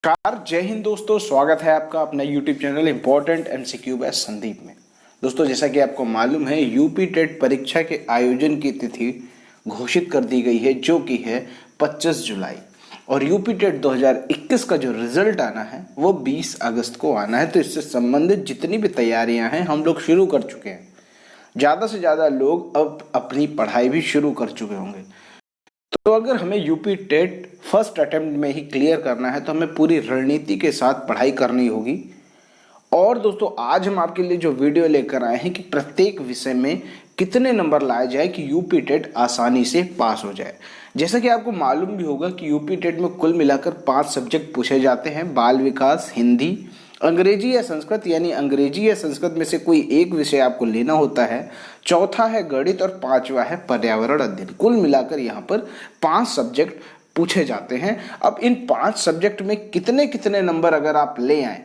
नमस्कार, जय हिंद दोस्तों। स्वागत है आपका अपना YouTube channel important MCQ by Sandeep में। दोस्तों, जैसा कि आपको मालूम है, यूपी टेट परीक्षा के आयोजन की तिथि घोषित कर दी गई है, जो कि है 25 जुलाई। और यूपी टेट 2021 का जो रिजल्ट आना है वो 20 अगस्त को आना है। तो इससे संबंधित जितनी भी तैयारियां हैं हम लोग शुरू कर चुके हैं। ज़्यादा से ज़्यादा लोग अब अपनी पढ़ाई भी शुरू कर चुके होंगे। तो अगर हमें यूपी टेट फर्स्ट अटेम्प्ट में ही क्लियर करना है तो हमें पूरी रणनीति के साथ पढ़ाई करनी होगी। और दोस्तों, आज हम आपके लिए जो वीडियो लेकर आए हैं कि प्रत्येक विषय में कितने नंबर लाए जाए कि यूपी टेट आसानी से पास हो जाए। जैसा कि आपको मालूम भी होगा कि यूपी टेट में कुल मिलाकर 5 सब्जेक्ट पूछे जाते हैं: बाल विकास, हिंदी, अंग्रेजी या संस्कृत, यानी अंग्रेजी या संस्कृत में से कोई एक विषय आपको लेना होता है। चौथा है गणित और पांचवा है पर्यावरण अध्ययन। कुल मिलाकर यहाँ पर 5 सब्जेक्ट पूछे जाते हैं। अब इन 5 सब्जेक्ट में कितने कितने नंबर अगर आप ले आए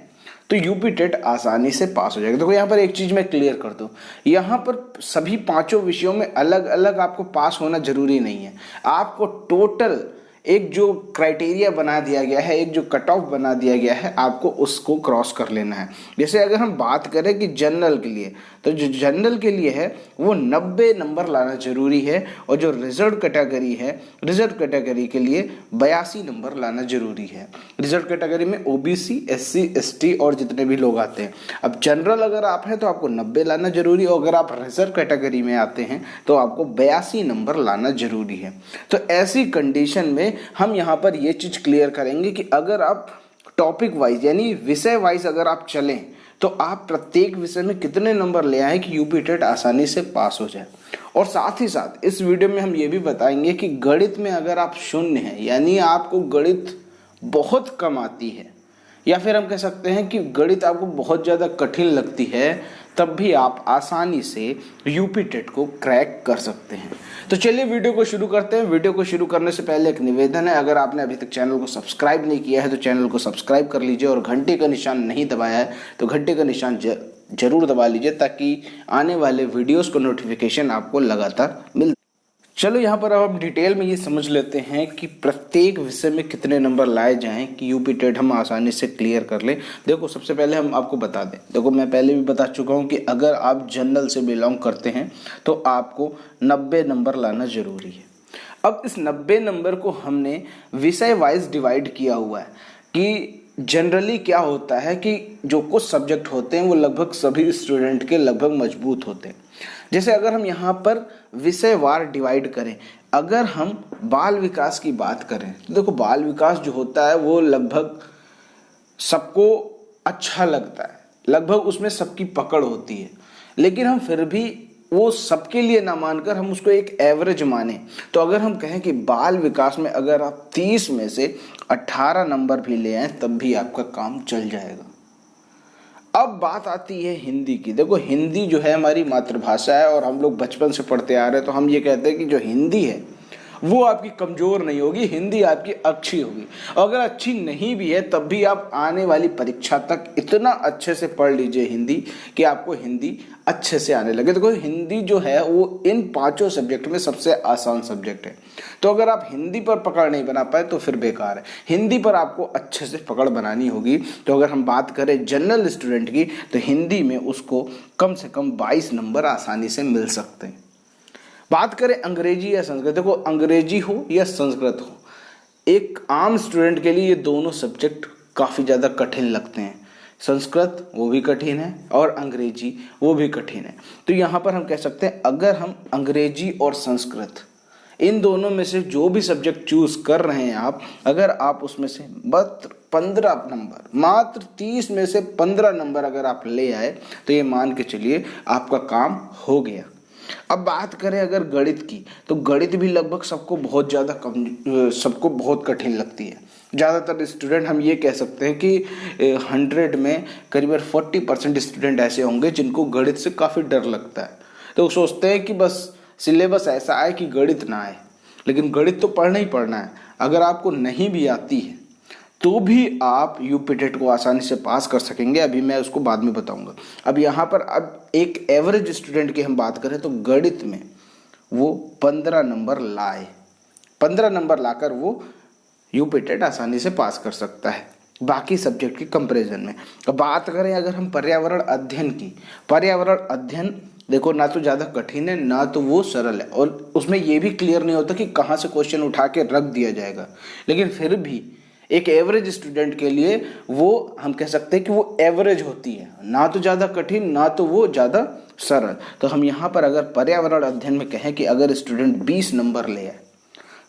तो यूपी टेट आसानी से पास हो जाएगा। देखो, यहाँ पर एक चीज मैं क्लियर कर दूं, यहाँ पर सभी 5 विषयों में अलग अलग आपको पास होना जरूरी नहीं है। आपको टोटल एक जो क्राइटेरिया बना दिया गया है, एक जो कट ऑफ बना दिया गया है, आपको उसको क्रॉस कर लेना है। जैसे अगर हम बात करें कि जनरल के लिए, तो जो जनरल के लिए है वो 90 नंबर लाना जरूरी है। और जो रिजर्व कैटेगरी है, रिजर्व कैटेगरी के लिए 82 नंबर लाना जरूरी है। रिजर्व कैटेगरी में ओबीसी, एससी, एसटी और जितने भी लोग आते हैं। अब जनरल अगर आप हैं तो आपको 90 लाना जरूरी है, और अगर आप रिजर्व कैटेगरी में आते हैं तो आपको 82 नंबर लाना जरूरी है। तो ऐसी कंडीशन में हम यहाँ पर ये चीज क्लियर करेंगे कि अगर आप टॉपिक वाइज यानी विषय वाइज अगर आप चलें तो आप प्रत्येक विषय में कितने नंबर ले आए कि यूपी टेट आसानी से पास हो जाए। और साथ ही साथ इस वीडियो में हम ये भी बताएंगे कि गणित में अगर आप शून्य हैं, यानी आपको गणित बहुत कम आती है, या फिर हम कह सकते हैं कि गणित आपको बहुत ज़्यादा कठिन लगती है, तब भी आप आसानी से यूपी टेट को क्रैक कर सकते हैं। तो चलिए वीडियो को शुरू करते हैं। वीडियो को शुरू करने से पहले एक निवेदन है, अगर आपने अभी तक चैनल को सब्सक्राइब नहीं किया है तो चैनल को सब्सक्राइब कर लीजिए, और घंटे का निशान नहीं दबाया है तो घंटे का निशान जरूर दबा लीजिए, ताकि आने वाले वीडियोस को नोटिफिकेशन आपको लगातार मिल। चलो यहाँ पर अब हम डिटेल में ये समझ लेते हैं कि प्रत्येक विषय में कितने नंबर लाए जाएं कि यूपी टेट हम आसानी से क्लियर कर लें। देखो, सबसे पहले हम आपको बता दें, देखो मैं पहले भी बता चुका हूँ कि अगर आप जनरल से बिलोंग करते हैं तो आपको 90 नंबर लाना जरूरी है। अब इस 90 नंबर को हमने विषय वाइज डिवाइड किया हुआ है कि जनरली क्या होता है कि जो कुछ सब्जेक्ट होते हैं वो लगभग सभी स्टूडेंट के लगभग मजबूत होते हैं। जैसे अगर हम यहाँ पर विषयवार डिवाइड करें, अगर हम बाल विकास की बात करें तो देखो, बाल विकास जो होता है वो लगभग सबको अच्छा लगता है, लगभग उसमें सबकी पकड़ होती है, लेकिन हम फिर भी वो सबके लिए ना मानकर हम उसको एक एवरेज माने। तो अगर हम कहें कि बाल विकास में अगर आप 30 में से 18 नंबर भी ले आए तब भी आपका काम चल जाएगा। अब बात आती है हिंदी की। देखो, हिंदी जो है हमारी मातृभाषा है और हम लोग बचपन से पढ़ते आ रहे हैं, तो हम ये कहते हैं कि जो हिंदी है वो आपकी कमजोर नहीं होगी, हिंदी आपकी अच्छी होगी। अगर अच्छी नहीं भी है तब भी आप आने वाली परीक्षा तक इतना अच्छे से पढ़ लीजिए हिंदी कि आपको हिंदी अच्छे से आने लगे। देखो, हिंदी जो है वो इन 5 सब्जेक्ट में सबसे आसान सब्जेक्ट है। तो अगर आप हिंदी पर पकड़ नहीं बना पाए तो फिर बेकार है। हिंदी पर आपको अच्छे से पकड़ बनानी होगी। तो अगर हम बात करें जनरल स्टूडेंट की, तो हिंदी में उसको कम से कम 22 नंबर आसानी से मिल सकते हैं। बात करें अंग्रेजी या संस्कृत, देखो अंग्रेजी हो या संस्कृत हो, एक आम स्टूडेंट के लिए ये दोनों सब्जेक्ट काफ़ी ज़्यादा कठिन लगते हैं। संस्कृत वो भी कठिन है और अंग्रेजी वो भी कठिन है। तो यहाँ पर हम कह सकते हैं, अगर हम अंग्रेजी और संस्कृत इन दोनों में से जो भी सब्जेक्ट चूज कर रहे हैं आप, अगर आप उसमें से मात्र 15 नंबर, मात्र 30 में से 15 नंबर अगर आप ले आए तो ये मान के चलिए आपका काम हो गया। अब बात करें अगर गणित की, तो गणित भी लगभग सबको बहुत ज़्यादा सबको बहुत कठिन लगती है। ज़्यादातर स्टूडेंट, हम ये कह सकते हैं कि 100 में करीबन 40% स्टूडेंट ऐसे होंगे जिनको गणित से काफ़ी डर लगता है। तो वो सोचते हैं कि बस सिलेबस ऐसा आए कि गणित ना आए, लेकिन गणित तो पढ़ना ही पढ़ना है। अगर आपको नहीं भी आती है तो भी आप यूपी टेट को आसानी से पास कर सकेंगे। अभी मैं उसको बाद में बताऊंगा। अब यहाँ पर अब एक एवरेज स्टूडेंट की हम बात करें तो गणित में वो 15 नंबर लाए, 15 नंबर लाकर वो यूपी टेट आसानी से पास कर सकता है। बाकी सब्जेक्ट के कंपैरिजन में। अब बात करें अगर हम पर्यावरण अध्ययन की, पर्यावरण अध्ययन देखो ना तो ज़्यादा कठिन है ना तो वो सरल है, और उसमें ये भी क्लियर नहीं होता कि कहाँ से क्वेश्चन उठा के रख दिया जाएगा, लेकिन फिर भी एक एवरेज स्टूडेंट के लिए वो हम कह सकते हैं कि वो एवरेज होती है, ना तो ज़्यादा कठिन ना तो वो ज़्यादा सरल। तो हम यहाँ पर अगर पर्यावरण अध्ययन में कहें कि अगर स्टूडेंट 20 नंबर ले आए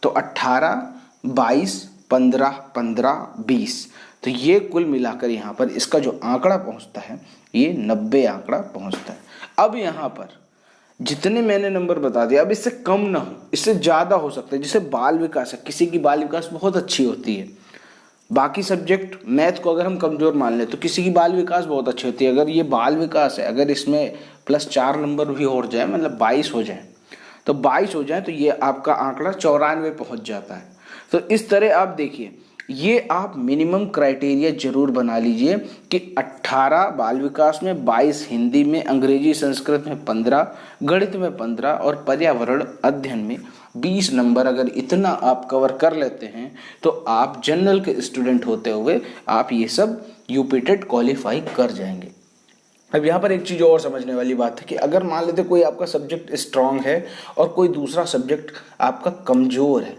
तो 18, 22, 15, 15, 20, तो ये कुल मिलाकर यहाँ पर इसका जो आंकड़ा पहुँचता है ये 90 आंकड़ा पहुँचता है। अब यहाँ पर जितने मैंने नंबर बता दिया, अब इससे कम ना हो, इससे ज़्यादा हो सकता है। जैसे बाल विकास है, किसी की बाल विकास बहुत अच्छी होती है, बाकी सब्जेक्ट मैथ को अगर हम कमज़ोर मान लें तो किसी की बाल विकास बहुत अच्छी होती है। अगर ये बाल विकास है, अगर इसमें +4 नंबर भी हो जाए, मतलब 22 हो जाए, तो 22 हो जाए तो ये आपका आंकड़ा 94 पहुंच जाता है। तो इस तरह आप देखिए, ये आप मिनिमम क्राइटेरिया जरूर बना लीजिए कि 18 बाल विकास में, 22 हिंदी में, अंग्रेजी संस्कृत में 15, गणित में 15 और पर्यावरण अध्ययन में 20 नंबर अगर इतना आप कवर कर लेते हैं तो आप जनरल के स्टूडेंट होते हुए आप ये सब यूपी टेट क्वालिफाई कर जाएंगे। अब यहाँ पर एक चीज़ और समझने वाली बात है कि अगर मान लेते कोई आपका सब्जेक्ट स्ट्रांग है और कोई दूसरा सब्जेक्ट आपका कमज़ोर है,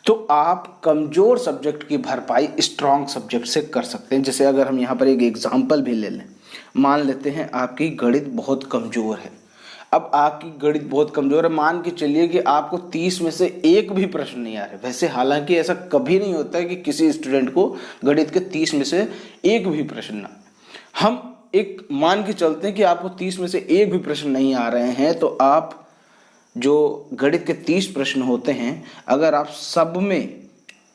तो आप कमज़ोर सब्जेक्ट की भरपाई स्ट्रांग सब्जेक्ट से कर सकते हैं। जैसे अगर हम यहाँ पर एक एग्जाम्पल भी ले लें, मान लेते हैं आपकी गणित बहुत कमज़ोर है। अब आपकी गणित बहुत कमज़ोर है, मान के चलिए कि आपको 30 में से एक भी प्रश्न नहीं आ रहे। वैसे हालांकि ऐसा कभी नहीं होता है कि किसी स्टूडेंट को गणित के 30 में से एक भी प्रश्न ना, हम एक मान के चलते हैं कि आपको 30 में से एक भी प्रश्न नहीं आ रहे हैं, तो आप जो गणित के 30 प्रश्न होते हैं, अगर आप सब में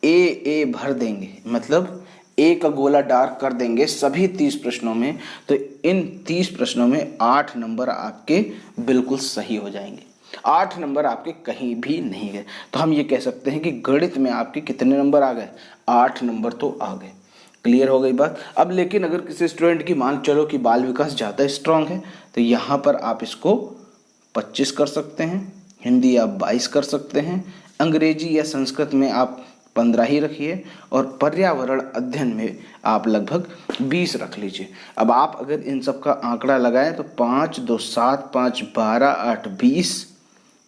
ए भर देंगे, मतलब ए का गोला डार्क कर देंगे सभी 30 प्रश्नों में, तो इन 30 प्रश्नों में 8 नंबर आपके बिल्कुल सही हो जाएंगे। 8 नंबर आपके कहीं भी नहीं गए। तो हम ये कह सकते हैं कि गणित में आपके कितने नंबर आ गए? 8 नंबर तो आ गए। क्लियर हो गई बात। अब लेकिन अगर किसी स्टूडेंट की मान चलो कि बाल विकास ज़्यादा स्ट्रांग है, तो यहाँ पर आप इसको 25 कर सकते हैं, हिंदी आप 22 कर सकते हैं, अंग्रेजी या संस्कृत में आप 15 ही रखिए, और पर्यावरण अध्ययन में आप लगभग 20 रख लीजिए। अब आप अगर इन सब का आंकड़ा लगाएं तो 5, 2, 7, 5, 12, 8, 20,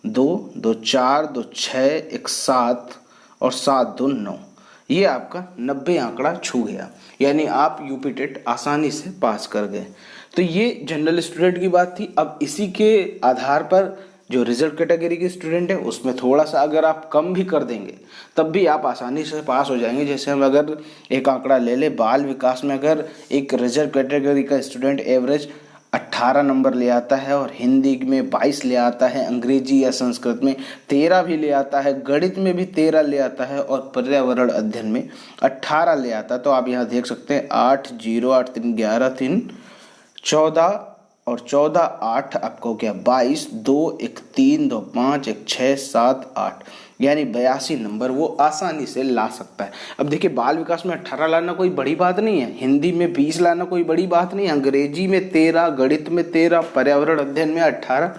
2, 2, 4, 2, 6, 1, 7 और 7, 2, 9, ये आपका 90 आंकड़ा छू गया, यानी आप यूपी टेट आसानी से पास कर गए। तो ये जनरल स्टूडेंट की बात थी। अब इसी के आधार पर जो रिजर्व कैटेगरी के स्टूडेंट है उसमें थोड़ा सा अगर आप कम भी कर देंगे तब भी आप आसानी से पास हो जाएंगे। जैसे हम अगर एक आंकड़ा ले ले, बाल विकास में अगर एक रिजर्व कैटेगरी का स्टूडेंट एवरेज 18 नंबर ले आता है और हिंदी में 22 ले आता है, अंग्रेजी या संस्कृत में 13 भी ले आता है, गणित में भी 13 ले आता है और पर्यावरण अध्ययन में 18 ले आता है, तो आप यहाँ देख सकते हैं 8, 0, 8, 3, 11, 3, 14 और 14, 8 आपको क्या 22, 2, 1, 3, 2, 5, 1, 6, 7, 8, यानी 82 नंबर वो आसानी से ला सकता है। अब देखिए, बाल विकास में 18 लाना कोई बड़ी बात नहीं है, हिंदी में 20 लाना कोई बड़ी बात नहीं है, अंग्रेजी में 13, गणित में 13, पर्यावरण अध्ययन में 18,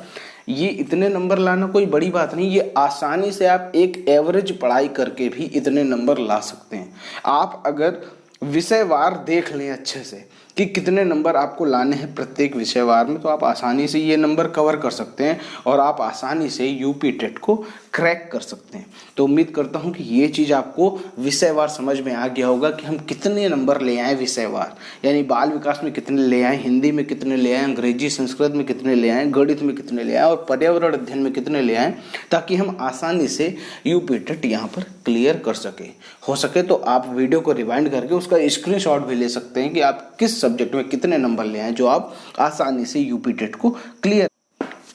ये इतने नंबर लाना कोई बड़ी बात नहीं। ये आसानी से आप एक एवरेज पढ़ाई करके भी इतने नंबर ला सकते हैं। आप अगर विषयवार देख लें अच्छे से कि कितने नंबर आपको लाने हैं प्रत्येक विषयवार में, तो आप आसानी से ये नंबर कवर कर सकते हैं और आप आसानी से यूपी टेट को क्रैक कर सकते हैं। तो उम्मीद करता हूं कि ये चीज़ आपको विषयवार समझ में आ गया होगा कि हम कितने नंबर ले आए विषयवार, यानी बाल विकास में कितने ले आए, हिंदी में कितने ले आए, अंग्रेजी संस्कृत में कितने ले आए, गणित में कितने ले आए और पर्यावरण अध्ययन में कितने ले आए, ताकि हम आसानी से यूपी टेट यहाँ पर क्लियर कर सके। हो सके तो आप वीडियो को रिवाइंड करके उसका स्क्रीनशॉट भी ले सकते हैं कि आप किस सब्जेक्ट में कितने नंबर ले आए, जो आप आसानी से यूपी टेट को क्लियर।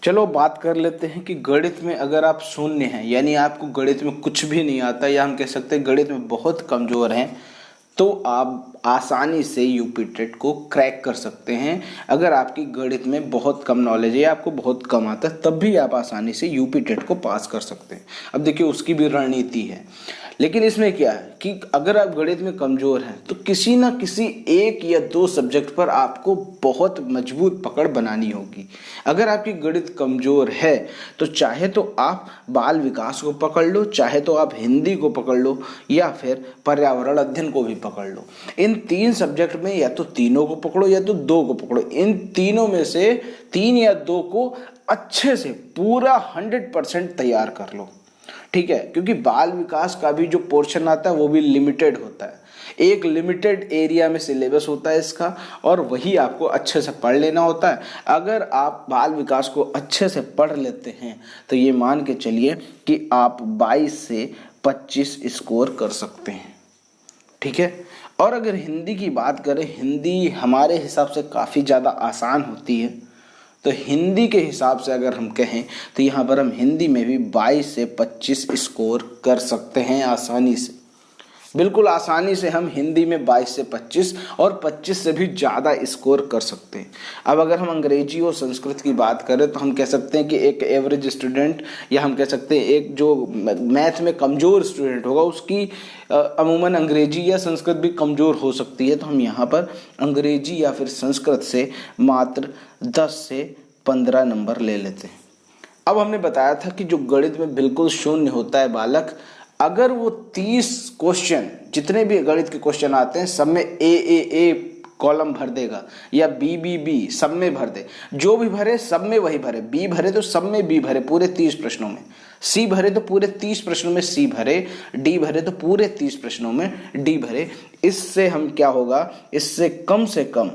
चलो बात कर लेते हैं कि गणित में अगर आप शून्य हैं, यानी आपको गणित में कुछ भी नहीं आता, या हम कह सकते हैं गणित में बहुत कमज़ोर हैं, तो आप आसानी से यूपी टेट को क्रैक कर सकते हैं। अगर आपकी गणित में बहुत कम नॉलेज है, आपको बहुत कम आता है, तब भी आप आसानी से यूपी टेट को पास कर सकते हैं। अब देखिए, उसकी भी रणनीति है, लेकिन इसमें क्या है कि अगर आप गणित में कमजोर हैं तो किसी ना किसी एक या दो सब्जेक्ट पर आपको बहुत मजबूत पकड़ बनानी होगी। अगर आपकी गणित कमजोर है तो चाहे तो आप बाल विकास को पकड़ लो, चाहे तो आप हिंदी को पकड़ लो, या फिर पर्यावरण अध्ययन को भी पकड़ लो। इन 3 सब्जेक्ट में या तो तीनों को पकड़ो या तो 2 को पकड़ो। इन तीनों में से 3 या 2 को अच्छे से पूरा 100% तैयार कर लो, ठीक है। क्योंकि बाल विकास का भी जो पोर्शन आता है वो भी लिमिटेड होता है, एक लिमिटेड एरिया में सिलेबस होता है इसका, और वही आपको अच्छे से पढ़ लेना होता है। अगर आप बाल विकास को अच्छे से पढ़ लेते हैं तो ये मान के चलिए कि आप 22 से 25 स्कोर कर सकते हैं, ठीक है। और अगर हिंदी की बात करें, हिंदी हमारे हिसाब से काफ़ी ज़्यादा आसान होती है, तो हिंदी के हिसाब से अगर हम कहें तो यहाँ पर हम हिंदी में भी 22 से 25 स्कोर कर सकते हैं आसानी से, बिल्कुल आसानी से हम हिंदी में 22 से 25 और 25 से भी ज़्यादा स्कोर कर सकते हैं। अब अगर हम अंग्रेजी और संस्कृत की बात करें तो हम कह सकते हैं कि एक एवरेज स्टूडेंट, या हम कह सकते हैं एक जो मैथ में कमज़ोर स्टूडेंट होगा उसकी अमूमन अंग्रेजी या संस्कृत भी कमज़ोर हो सकती है। तो हम यहाँ पर अंग्रेजी या फिर संस्कृत से मात्र 10 से 15 नंबर ले लेते हैं। अब हमने बताया था कि जो गणित में बिल्कुल शून्य होता है बालक, अगर वो 30 क्वेश्चन, जितने भी गणित के क्वेश्चन आते हैं सब में ए कॉलम भर देगा, या बी सब में भर दे, जो भी भरे सब में वही भरे, बी भरे तो सब में बी भरे पूरे 30 प्रश्नों में, सी भरे तो पूरे 30 प्रश्नों में सी भरे, डी भरे तो पूरे 30 प्रश्नों में डी भरे। इससे हम क्या होगा, इससे कम से कम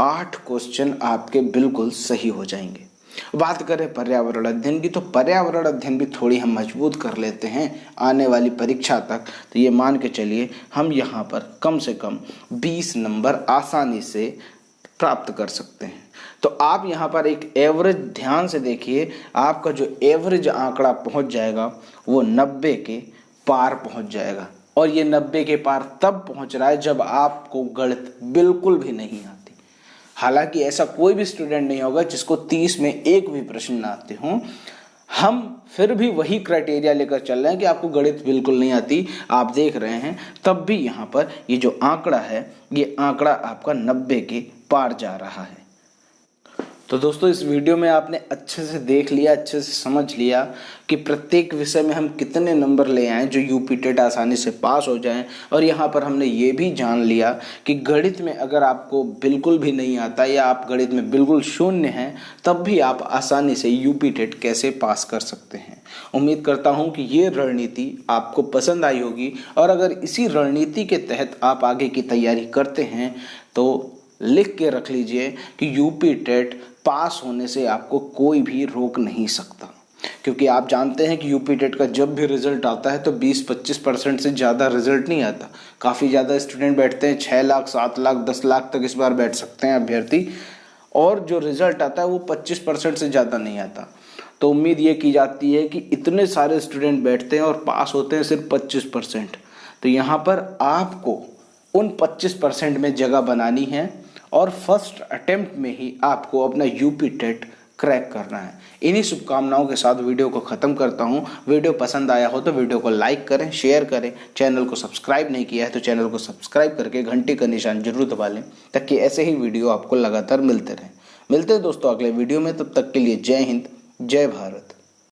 8 क्वेश्चन आपके बिल्कुल सही हो जाएंगे। बात करें पर्यावरण अध्ययन की, तो पर्यावरण अध्ययन भी थोड़ी हम मजबूत कर लेते हैं आने वाली परीक्षा तक, तो ये मान के चलिए हम यहाँ पर कम से कम 20 नंबर आसानी से प्राप्त कर सकते हैं। तो आप यहाँ पर एक एवरेज, ध्यान से देखिए, आपका जो एवरेज आंकड़ा पहुँच जाएगा वो 90 के पार पहुँच जाएगा। और ये 90 के पार तब पहुँच रहा है जब आपको गणित बिल्कुल भी नहीं आता। हालांकि ऐसा कोई भी स्टूडेंट नहीं होगा जिसको 30 में एक भी प्रश्न ना आते हों। हम फिर भी वही क्राइटेरिया लेकर चल रहे हैं कि आपको गणित बिल्कुल नहीं आती, आप देख रहे हैं, तब भी यहाँ पर ये जो आंकड़ा है, ये आंकड़ा आपका 90 के पार जा रहा है। तो दोस्तों, इस वीडियो में आपने अच्छे से देख लिया, अच्छे से समझ लिया कि प्रत्येक विषय में हम कितने नंबर ले आएँ जो यूपी टेट आसानी से पास हो जाएं। और यहाँ पर हमने ये भी जान लिया कि गणित में अगर आपको बिल्कुल भी नहीं आता या आप गणित में बिल्कुल शून्य हैं, तब भी आप आसानी से यूपी टेट कैसे पास कर सकते हैं। उम्मीद करता हूँ कि ये रणनीति आपको पसंद आई होगी, और अगर इसी रणनीति के तहत आप आगे की तैयारी करते हैं तो लिख के रख लीजिए कि यूपी टेट पास होने से आपको कोई भी रोक नहीं सकता। क्योंकि आप जानते हैं कि यूपी टेट का जब भी रिजल्ट आता है तो 20-25% से ज़्यादा रिजल्ट नहीं आता। काफ़ी ज़्यादा स्टूडेंट बैठते हैं, 6 लाख, 7 लाख, 10 लाख तक इस बार बैठ सकते हैं अभ्यर्थी, और जो रिजल्ट आता है वो 25% से ज़्यादा नहीं आता। तो उम्मीद ये की जाती है कि इतने सारे स्टूडेंट बैठते हैं और पास होते हैं सिर्फ 25%। तो यहाँ पर आपको उन 25% में जगह बनानी है, और फर्स्ट अटेम्प्ट में ही आपको अपना यूपी टेट क्रैक करना है। इन्हीं शुभकामनाओं के साथ वीडियो को ख़त्म करता हूँ। वीडियो पसंद आया हो तो वीडियो को लाइक करें, शेयर करें, चैनल को सब्सक्राइब नहीं किया है तो चैनल को सब्सक्राइब करके घंटी का निशान जरूर दबा लें, ताकि ऐसे ही वीडियो आपको लगातार मिलते रहें। मिलते हैं दोस्तों अगले वीडियो में, तब तक के लिए जय हिंद, जय भारत।